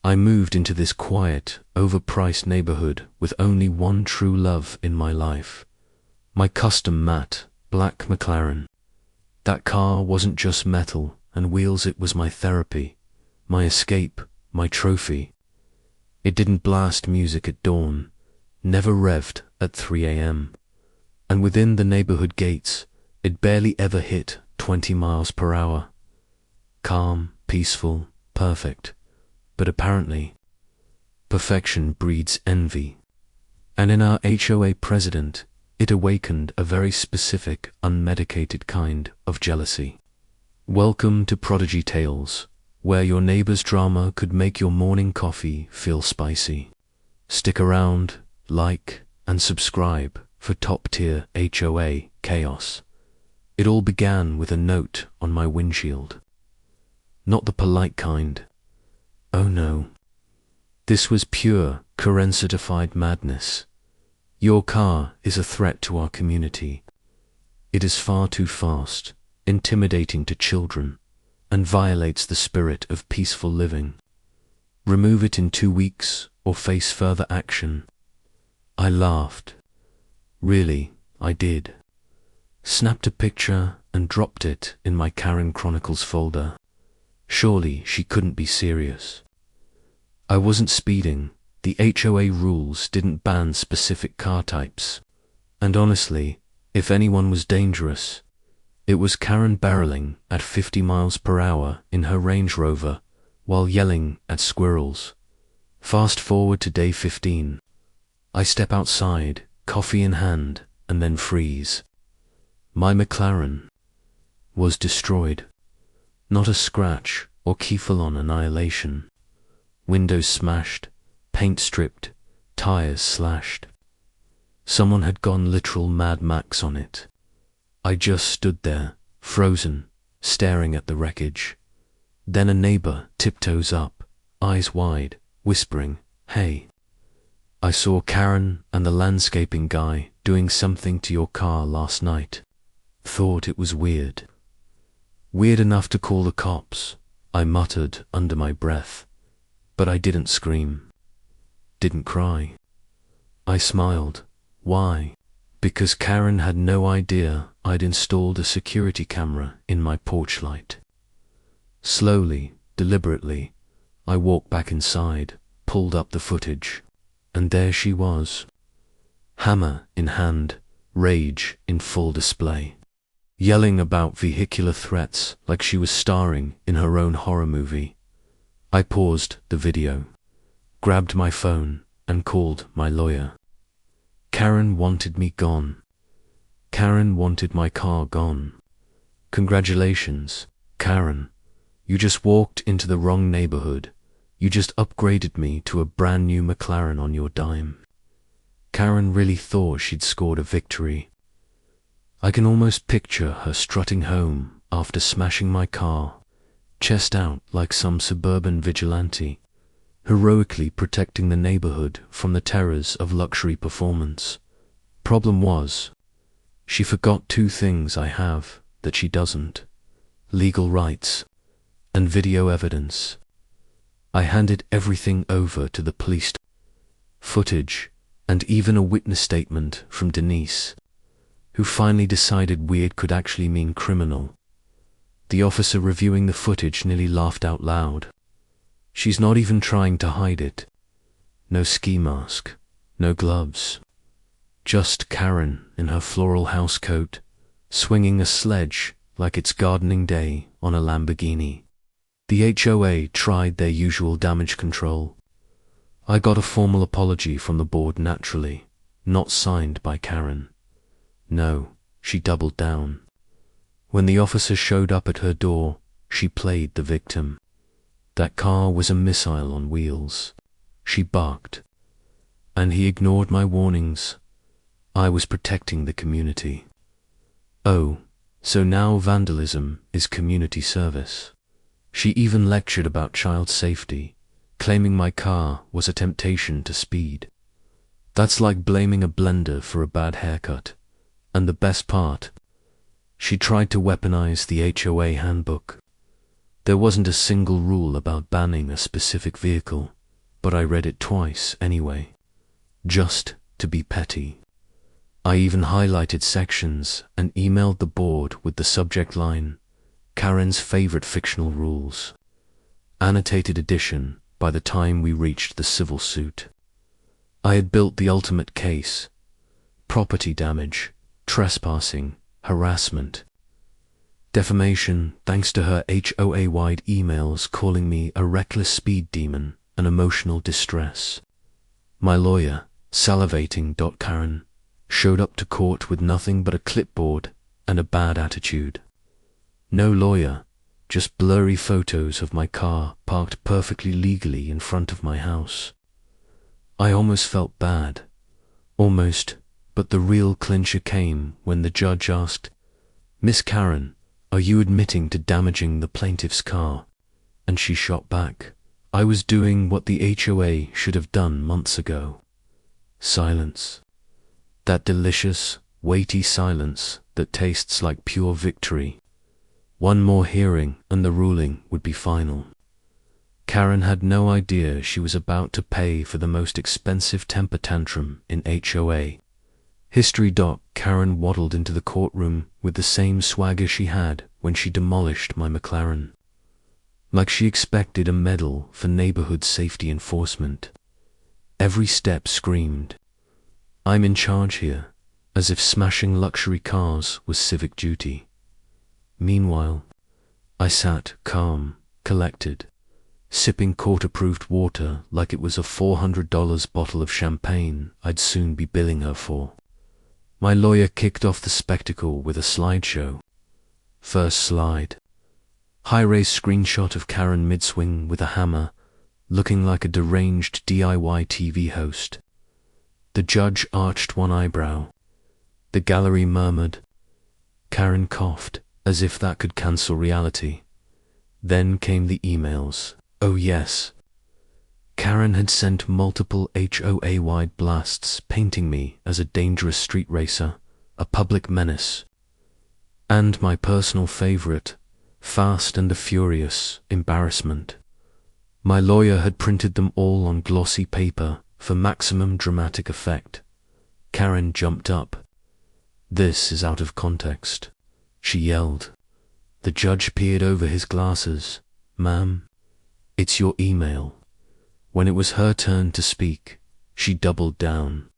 I moved into this quiet, overpriced neighborhood with only one true love in my life. My custom matte, black McLaren. That car wasn't just metal and wheels, it was my therapy, my escape, my trophy. It didn't blast music at dawn, never revved at 3 a.m. And within the neighborhood gates, it barely ever hit 20 miles per hour. Calm, peaceful, perfect. But apparently, perfection breeds envy. And in our HOA president, it awakened a very specific, unmedicated kind of jealousy. Welcome to Prodigy Tales, where your neighbor's drama could make your morning coffee feel spicy. Stick around, like, and subscribe for top-tier HOA chaos. It all began with a note on my windshield. Not the polite kind. Oh no. This was pure, Karen-certified madness. Your car is a threat to our community. It is far too fast, intimidating to children, and violates the spirit of peaceful living. Remove it in 2 weeks or face further action. I laughed. Really, I did. Snapped a picture and dropped it in my Karen Chronicles folder. Surely she couldn't be serious. I wasn't speeding. The HOA rules didn't ban specific car types. And honestly, if anyone was dangerous, it was Karen barreling at 50 miles per hour in her Range Rover while yelling at squirrels. Fast forward to day 15. I step outside, coffee in hand, and then freeze. My McLaren was destroyed. Not a scratch or key-full-on annihilation. Windows smashed, paint stripped, tires slashed. Someone had gone literal Mad Max on it. I just stood there, frozen, staring at the wreckage. Then a neighbor tiptoes up, eyes wide, whispering, "Hey, I saw Karen and the landscaping guy doing something to your car last night. Thought it was weird." Weird enough to call the cops, I muttered under my breath. But I didn't scream. Didn't cry. I smiled. Why? Because Karen had no idea I'd installed a security camera in my porch light. Slowly, deliberately, I walked back inside, pulled up the footage, and there she was. Hammer in hand, rage in full display. Yelling about vehicular threats like she was starring in her own horror movie. I paused the video, grabbed my phone, and called my lawyer. Karen wanted me gone. Karen wanted my car gone. Congratulations, Karen. You just walked into the wrong neighborhood. You just upgraded me to a brand new McLaren on your dime. Karen really thought she'd scored a victory. I can almost picture her strutting home after smashing my car, chest out like some suburban vigilante, heroically protecting the neighborhood from the terrors of luxury performance. Problem was, she forgot 2 things I have that she doesn't: legal rights and video evidence. I handed everything over to the police. Footage, and even a witness statement from Denise, who finally decided weird could actually mean criminal. The officer reviewing the footage nearly laughed out loud. She's not even trying to hide it. No ski mask, no gloves. Just Karen in her floral housecoat, swinging a sledge like it's gardening day on a Lamborghini. The HOA tried their usual damage control. I got a formal apology from the board naturally, not signed by Karen. No, she doubled down. When the officer showed up at her door, she played the victim. That car was a missile on wheels. She barked. And he ignored my warnings. I was protecting the community. Oh, so now vandalism is community service. She even lectured about child safety, claiming my car was a temptation to speed. That's like blaming a blender for a bad haircut. And the best part, she tried to weaponize the HOA handbook. There wasn't a single rule about banning a specific vehicle, but I read it twice anyway, just to be petty. I even highlighted sections and emailed the board with the subject line, Karen's favorite fictional rules. Annotated edition by the time we reached the civil suit. I had built the ultimate case: property damage, trespassing, harassment, defamation, thanks to her HOA-wide emails calling me a reckless speed demon and emotional distress. My lawyer, salivating Karen, showed up to court with nothing but a clipboard and a bad attitude. No lawyer, just blurry photos of my car parked perfectly legally in front of my house. I almost felt bad. Almost, but the real clincher came when the judge asked, "Miss Karen, are you admitting to damaging the plaintiff's car?" And she shot back, "I was doing what the HOA should have done months ago." Silence. That delicious, weighty silence that tastes like pure victory. One more hearing and the ruling would be final. Karen had no idea she was about to pay for the most expensive temper tantrum in HOA. History. Karen waddled into the courtroom with the same swagger she had when she demolished my McLaren. Like she expected a medal for neighborhood safety enforcement. Every step screamed, "I'm in charge here," as if smashing luxury cars was civic duty. Meanwhile, I sat calm, collected, sipping court-approved water like it was a $400 bottle of champagne I'd soon be billing her for. My lawyer kicked off the spectacle with a slideshow. First slide. High-res screenshot of Karen mid-swing with a hammer, looking like a deranged DIY TV host. The judge arched one eyebrow. The gallery murmured. Karen coughed, as if that could cancel reality. Then came the emails. Oh yes. Karen had sent multiple HOA-wide blasts painting me as a dangerous street racer, a public menace. And my personal favorite, Fast and the Furious, embarrassment. My lawyer had printed them all on glossy paper for maximum dramatic effect. Karen jumped up. "This is out of context," she yelled. The judge peered over his glasses. "Ma'am, it's your email." When it was her turn to speak, she doubled down.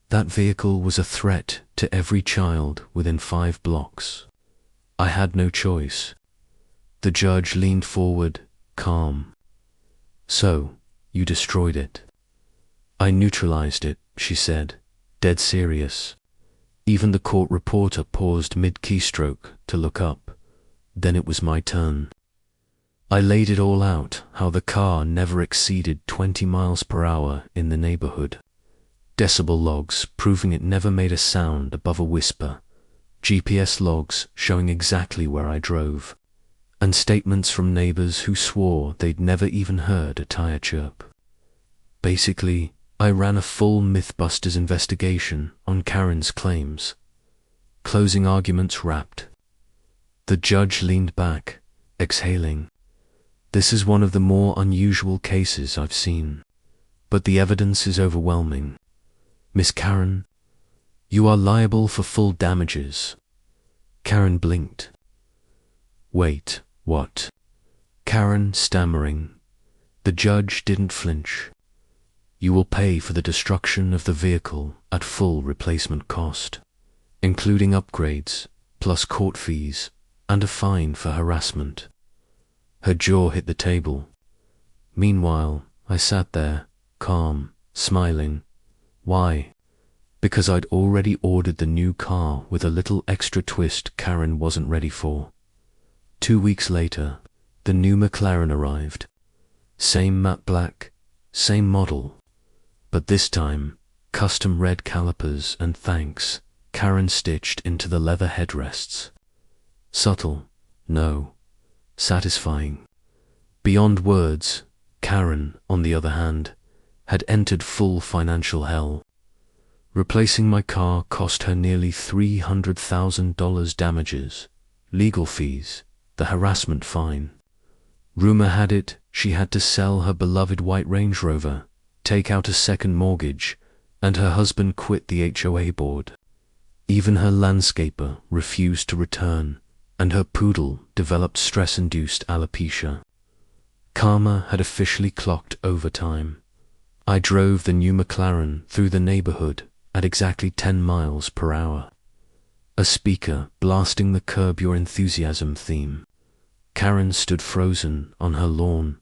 That vehicle was a threat to every child within 5 blocks. I had no choice. The judge leaned forward, calm. "So, you destroyed it." "I neutralized it," she said, dead serious. Even the court reporter paused mid-keystroke to look up. Then it was my turn. I laid it all out, how the car never exceeded 20 miles per hour in the neighborhood. Decibel logs proving it never made a sound above a whisper. GPS logs showing exactly where I drove. And statements from neighbors who swore they'd never even heard a tire chirp. Basically, I ran a full Mythbusters investigation on Karen's claims. Closing arguments wrapped. The judge leaned back, exhaling. "This is one of the more unusual cases I've seen, but the evidence is overwhelming. Miss Karen, you are liable for full damages." Karen blinked. "Wait, what?" Karen stammering. The judge didn't flinch. "You will pay for the destruction of the vehicle at full replacement cost, including upgrades, plus court fees, and a fine for harassment." Her jaw hit the table. Meanwhile, I sat there, calm, smiling. Why? Because I'd already ordered the new car with a little extra twist Karen wasn't ready for. 2 weeks later, the new McLaren arrived. Same matte black, same model. But this time, custom red calipers and thanks, Karen stitched into the leather headrests. Subtle, no. Satisfying. Beyond words, Karen, on the other hand, had entered full financial hell. Replacing my car cost her nearly $300,000 damages, legal fees, the harassment fine. Rumor had it she had to sell her beloved white Range Rover, take out a second mortgage, and her husband quit the HOA board. Even her landscaper refused to return, and her poodle developed stress-induced alopecia. Karma had officially clocked overtime. I drove the new McLaren through the neighborhood at exactly 10 miles per hour. A speaker blasting the Curb Your Enthusiasm theme. Karen stood frozen on her lawn,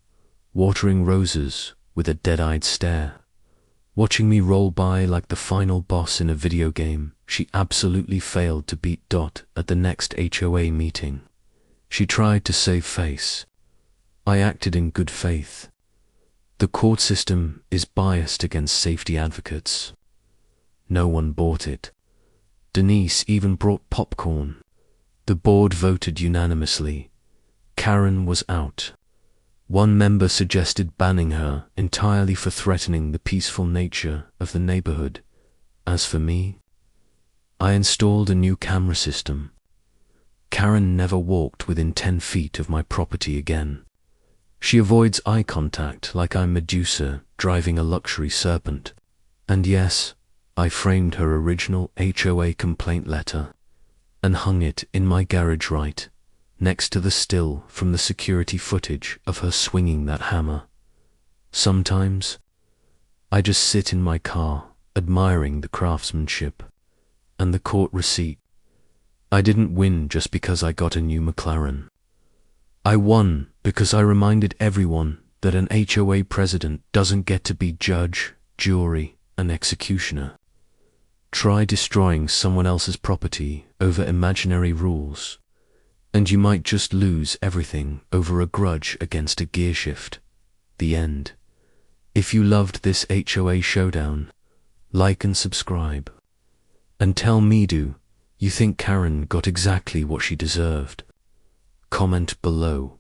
watering roses with a dead-eyed stare. Watching me roll by like the final boss in a video game she absolutely failed to beat at the next HOA meeting. She tried to save face. I acted in good faith. The court system is biased against safety advocates. No one bought it. Denise even brought popcorn. The board voted unanimously. Karen was out. One member suggested banning her entirely for threatening the peaceful nature of the neighborhood. As for me, I installed a new camera system. Karen never walked within 10 feet of my property again. She avoids eye contact like I'm Medusa driving a luxury serpent. And yes, I framed her original HOA complaint letter and hung it in my garage right next to the still from the security footage of her swinging that hammer. Sometimes, I just sit in my car admiring the craftsmanship and the court receipt. I didn't win just because I got a new McLaren. I won because I reminded everyone that an HOA president doesn't get to be judge, jury, and executioner. Try destroying someone else's property over imaginary rules, and you might just lose everything over a grudge against a gear shift. The end. If you loved this HOA showdown, like and subscribe. And tell me, do you think Karen got exactly what she deserved? Comment below.